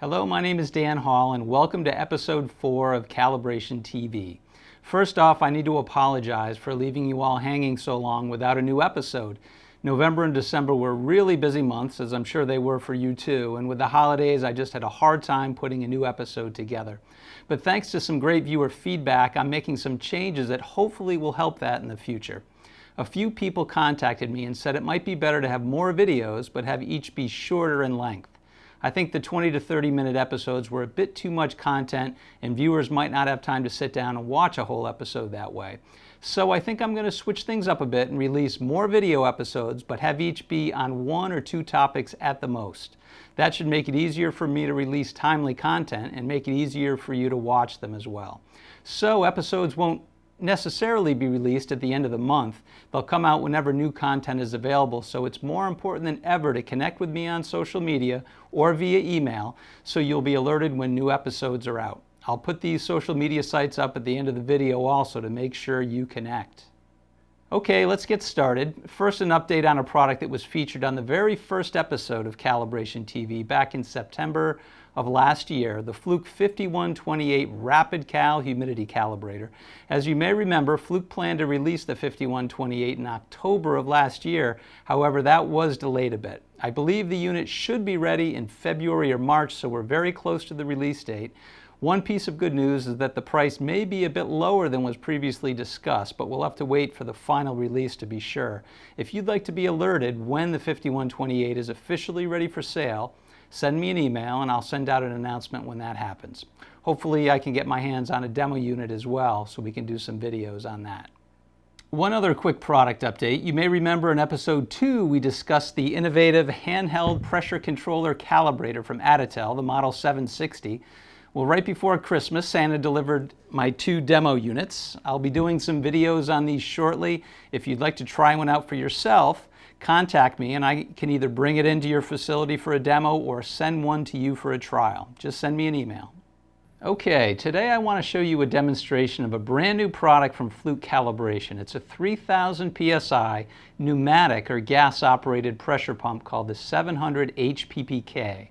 Hello, my name is Dan Hall and welcome to episode 4 of Calibration TV. First off, I need to apologize for leaving you all hanging so long without a new episode. November and December were really busy months, as I'm sure they were for you too, and with the holidays I just had a hard time putting a new episode together. But thanks to some great viewer feedback, I'm making some changes that hopefully will help that in the future. A few people contacted me and said it might be better to have more videos, but have each be shorter in length. I think the 20 to 30 minute episodes were a bit too much content and viewers might not have time to sit down and watch a whole episode that way. So I think I'm going to switch things up a bit and release more video episodes, but have each be on 1 or 2 topics at the most. That should make it easier for me to release timely content and make it easier for you to watch them as well. So episodes won't necessarily be released at the end of the month. They'll come out whenever new content is available, so it's more important than ever to connect with me on social media or via email so you'll be alerted when new episodes are out. I'll put these social media sites up at the end of the video also to make sure you connect. Okay, let's get started. First, an update on a product that was featured on the very first episode of Calibration TV back in September of last year, the Fluke 5128 RHapid Cal Humidity Calibrator. As you may remember, Fluke planned to release the 5128 in October of last year. However, that was delayed a bit. I believe the unit should be ready in February or March, so we're very close to the release date. One piece of good news is that the price may be a bit lower than was previously discussed, but we'll have to wait for the final release to be sure. If you'd like to be alerted when the 5128 is officially ready for sale, send me an email and I'll send out an announcement when that happens. Hopefully I can get my hands on a demo unit as well so we can do some videos on that. One other quick product update. You may remember in episode 2 we discussed the innovative handheld pressure controller calibrator from Additel, the model 760. Well, right before Christmas, Santa delivered my 2 demo units. I'll be doing some videos on these shortly. If you'd like to try one out for yourself, contact me and I can either bring it into your facility for a demo or send one to you for a trial. Just send me an email. Okay, today I want to show you a demonstration of a brand new product from Fluke Calibration. It's a 3000 psi pneumatic or gas operated pressure pump called the 700 HPPK.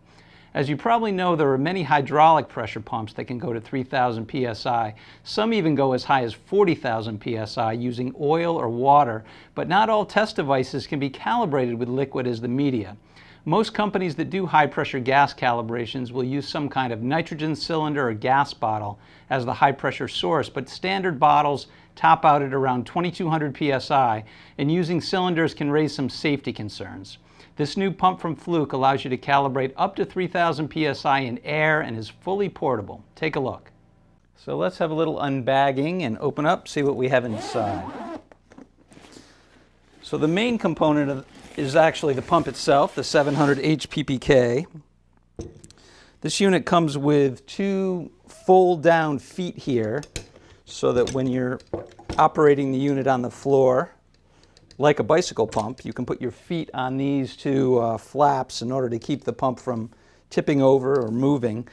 As you probably know, there are many hydraulic pressure pumps that can go to 3000 psi. Some even go as high as 40,000 psi using oil or water, but not all test devices can be calibrated with liquid as the media. Most companies that do high pressure gas calibrations will use some kind of nitrogen cylinder or gas bottle as the high pressure source, but standard bottles top out at around 2200 psi, and using cylinders can raise some safety concerns. This new pump from Fluke allows you to calibrate up to 3000 psi in air and is fully portable. Take a look. So let's have a little unbagging and open up, see what we have inside. So the main component is actually the pump itself, the 700 HPPK. This unit comes with 2 fold down feet here so that when you're operating the unit on the floor, like a bicycle pump, you can put your feet on these 2 flaps in order to keep the pump from tipping over or moving.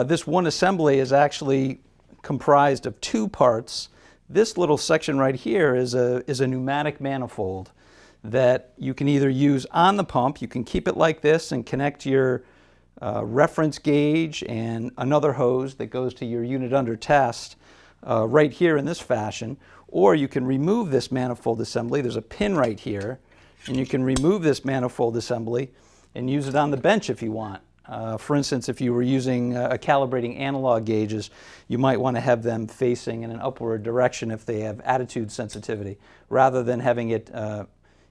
This one assembly is actually comprised of 2 parts. This little section right here is a pneumatic manifold that you can either use on the pump. You can keep it like this and connect your reference gauge and another hose that goes to your unit under test right here in this fashion. Or you can remove this manifold assembly. There's a pin right here, and you can remove this manifold assembly and use it on the bench if you want. For instance, if you were using calibrating analog gauges, you might want to have them facing in an upward direction if they have attitude sensitivity, rather than having it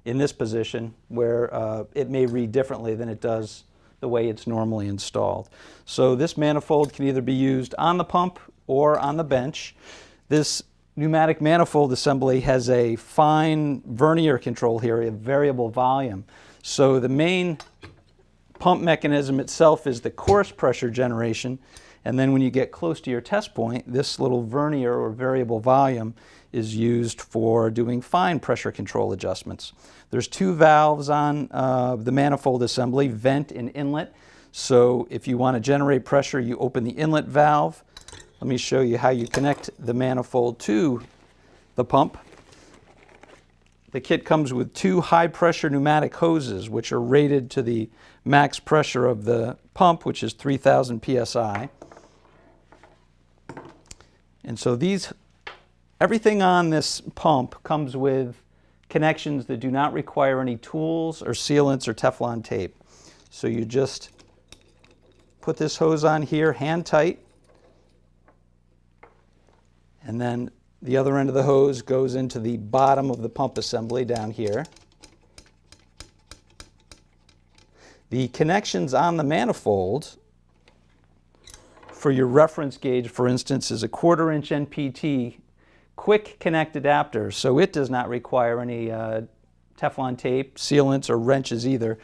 in this position where it may read differently than it does the way it's normally installed. So this manifold can either be used on the pump or on the bench. This pneumatic manifold assembly has a fine vernier control here, a variable volume. So the main pump mechanism itself is the coarse pressure generation, and then when you get close to your test point, this little vernier or variable volume is used for doing fine pressure control adjustments. There's 2 valves on the manifold assembly, vent and inlet. So if you want to generate pressure, you open the inlet valve. Let me show you how you connect the manifold to the pump. the kit comes with 2 high-pressure pneumatic hoses, which are rated to the max pressure of the pump, which is 3,000 psi. And so everything on this pump comes with connections that do not require any tools or sealants or Teflon tape. So you just put this hose on here, hand tight, and then the other end of the hose goes into the bottom of the pump assembly down here. The connections on the manifold for your reference gauge, for instance, is a 1/4-inch NPT quick connect adapter, so it does not require any Teflon tape, sealants, or wrenches either.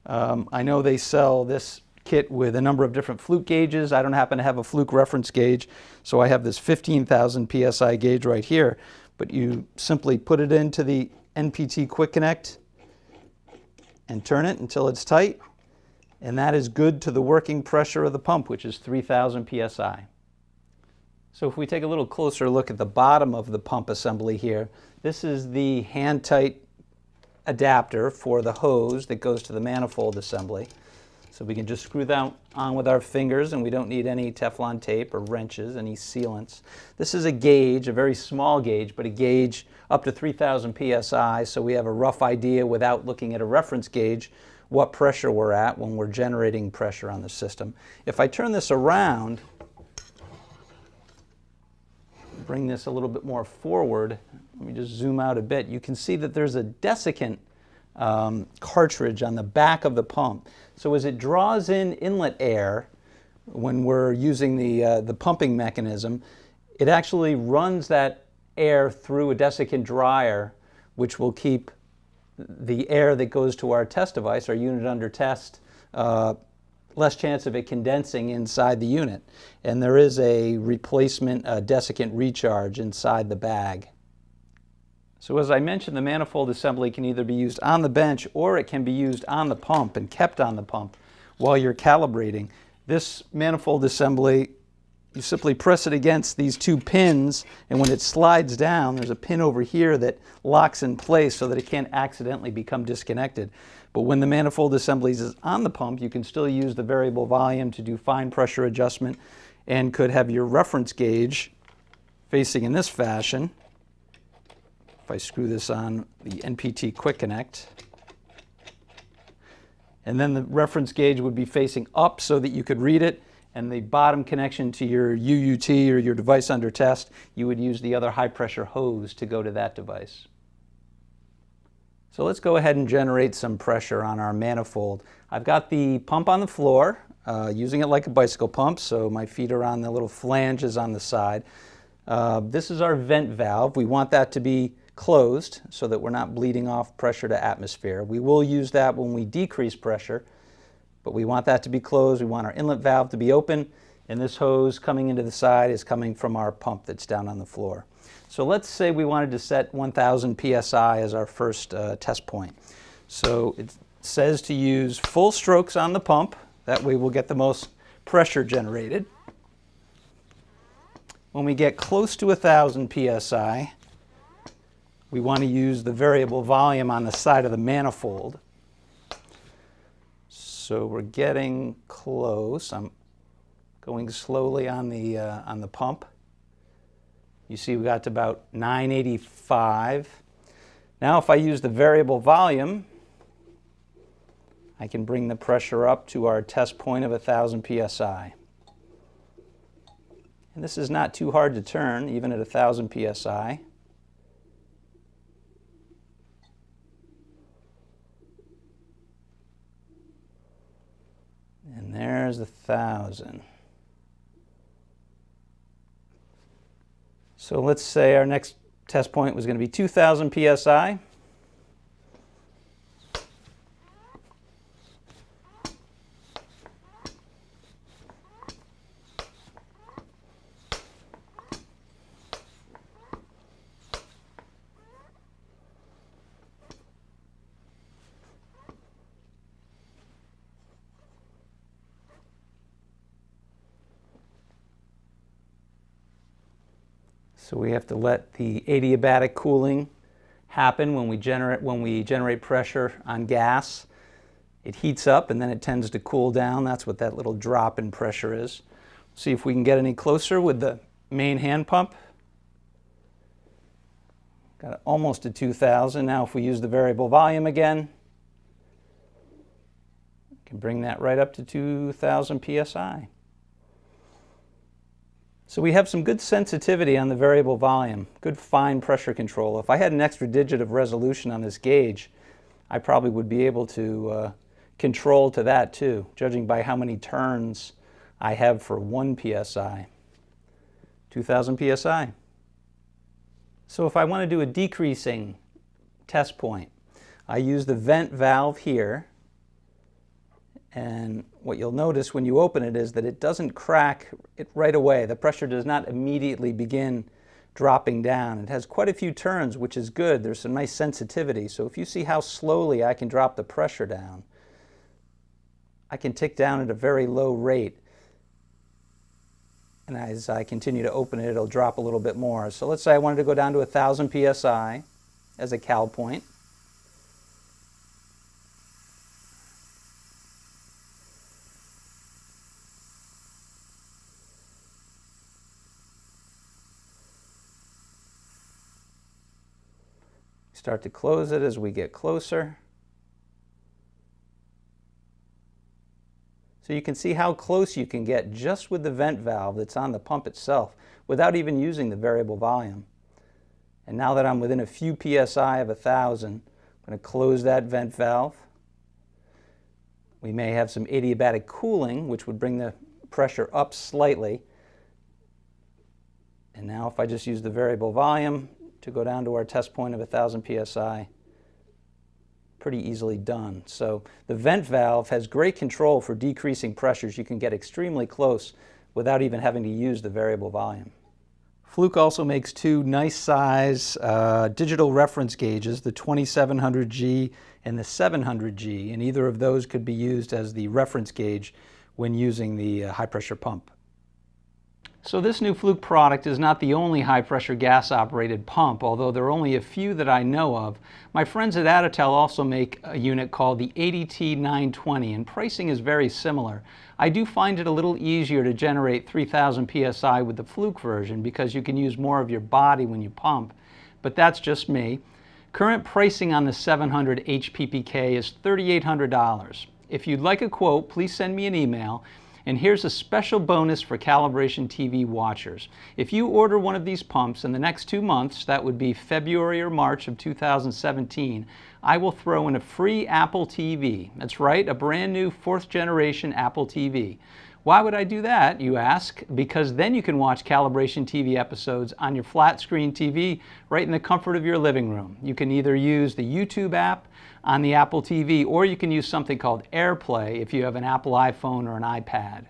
I know they sell this kit with a number of different Fluke gauges. I don't happen to have a Fluke reference gauge, so I have this 15,000 psi gauge right here. But you simply put it into the NPT Quick Connect and turn it until it's tight, and that is good to the working pressure of the pump, which is 3,000 psi. So if we take a little closer look at the bottom of the pump assembly here, this is the hand-tight adapter for the hose that goes to the manifold assembly. So we can just screw that on with our fingers, and we don't need any Teflon tape or wrenches, any sealants. This is a gauge, a very small gauge, but a gauge up to 3,000 psi, so we have a rough idea without looking at a reference gauge what pressure we're at when we're generating pressure on the system. If I turn this around, bring this a little bit more forward, let me just zoom out a bit, you can see that there's a desiccant cartridge on the back of the pump. So as it draws in inlet air when we're using the pumping mechanism, it actually runs that air through a desiccant dryer, which will keep the air that goes to our test device, our unit under test, less chance of it condensing inside the unit. And there is a replacement desiccant recharge inside the bag. So as I mentioned, the manifold assembly can either be used on the bench or it can be used on the pump and kept on the pump while you're calibrating. This manifold assembly, you simply press it against these 2 pins, and when it slides down, there's a pin over here that locks in place so that it can't accidentally become disconnected. But when the manifold assembly is on the pump, you can still use the variable volume to do fine pressure adjustment, and could have your reference gauge facing in this fashion. If I screw this on the NPT Quick Connect, and then the reference gauge would be facing up so that you could read it, and the bottom connection to your UUT or your device under test, you would use the other high pressure hose to go to that device. So let's go ahead and generate some pressure on our manifold. I've got the pump on the floor, using it like a bicycle pump, so my feet are on the little flanges on the side. This is our vent valve. We want that to be closed so that we're not bleeding off pressure to atmosphere. We will use that when we decrease pressure, but we want that to be closed. We want our inlet valve to be open, and this hose coming into the side is coming from our pump that's down on the floor. So let's say we wanted to set 1,000 psi as our first test point. So it says to use full strokes on the pump. That way we'll get the most pressure generated. When we get close to 1,000 psi, we want to use the variable volume on the side of the manifold. So we're getting close. I'm going slowly on the pump. You see we got to about 985. Now if I use the variable volume, I can bring the pressure up to our test point of 1,000 psi. And this is not too hard to turn, even at 1,000 psi. And there's 1,000. So let's say our next test point was going to be 2,000 psi. So we have to let the adiabatic cooling happen when we generate pressure on gas. It heats up and then it tends to cool down. That's what that little drop in pressure is. See if we can get any closer with the main hand pump. Got it almost to 2,000. Now if we use the variable volume again, we can bring that right up to 2,000 psi. So we have some good sensitivity on the variable volume, good fine pressure control. If I had an extra digit of resolution on this gauge, I probably would be able to control to that too, judging by how many turns I have for 1 psi. 2,000 psi. So if I want to do a decreasing test point, I use the vent valve here, and what you'll notice when you open it is that it doesn't crack it right away. The pressure does not immediately begin dropping down. It has quite a few turns, which is good. There's some nice sensitivity. So if you see how slowly I can drop the pressure down, I can tick down at a very low rate. And as I continue to open it, it'll drop a little bit more. So let's say I wanted to go down to 1,000 psi as a cal point. Start to close it as we get closer. So you can see how close you can get just with the vent valve that's on the pump itself without even using the variable volume. And now that I'm within a few psi of 1,000, I'm going to close that vent valve. We may have some adiabatic cooling, which would bring the pressure up slightly. And now if I just use the variable volume to go down to our test point of 1,000 psi, pretty easily done. So the vent valve has great control for decreasing pressures. You can get extremely close without even having to use the variable volume. Fluke also makes two nice size digital reference gauges, the 2700G and the 700G, and either of those could be used as the reference gauge when using the high pressure pump. So this new Fluke product is not the only high-pressure gas-operated pump, although there are only a few that I know of. My friends at Additel also make a unit called the ADT 920, and pricing is very similar. I do find it a little easier to generate 3,000 psi with the Fluke version because you can use more of your body when you pump, but that's just me. Current pricing on the 700 HPPK is $3,800. If you'd like a quote, please send me an email. And here's a special bonus for Calibration TV watchers. If you order one of these pumps in the next 2 months, that would be February or March of 2017, I will throw in a free Apple TV. That's right, a brand new 4th generation Apple TV. Why would I do that, you ask? Because then you can watch Calibration TV episodes on your flat screen TV right in the comfort of your living room. You can either use the YouTube app on the Apple TV, or you can use something called AirPlay if you have an Apple iPhone or an iPad.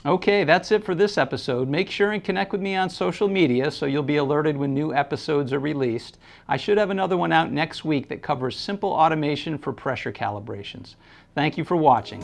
Okay, that's it for this episode. Make sure and connect with me on social media so you'll be alerted when new episodes are released. I should have another one out next week that covers simple automation for pressure calibrations. Thank you for watching.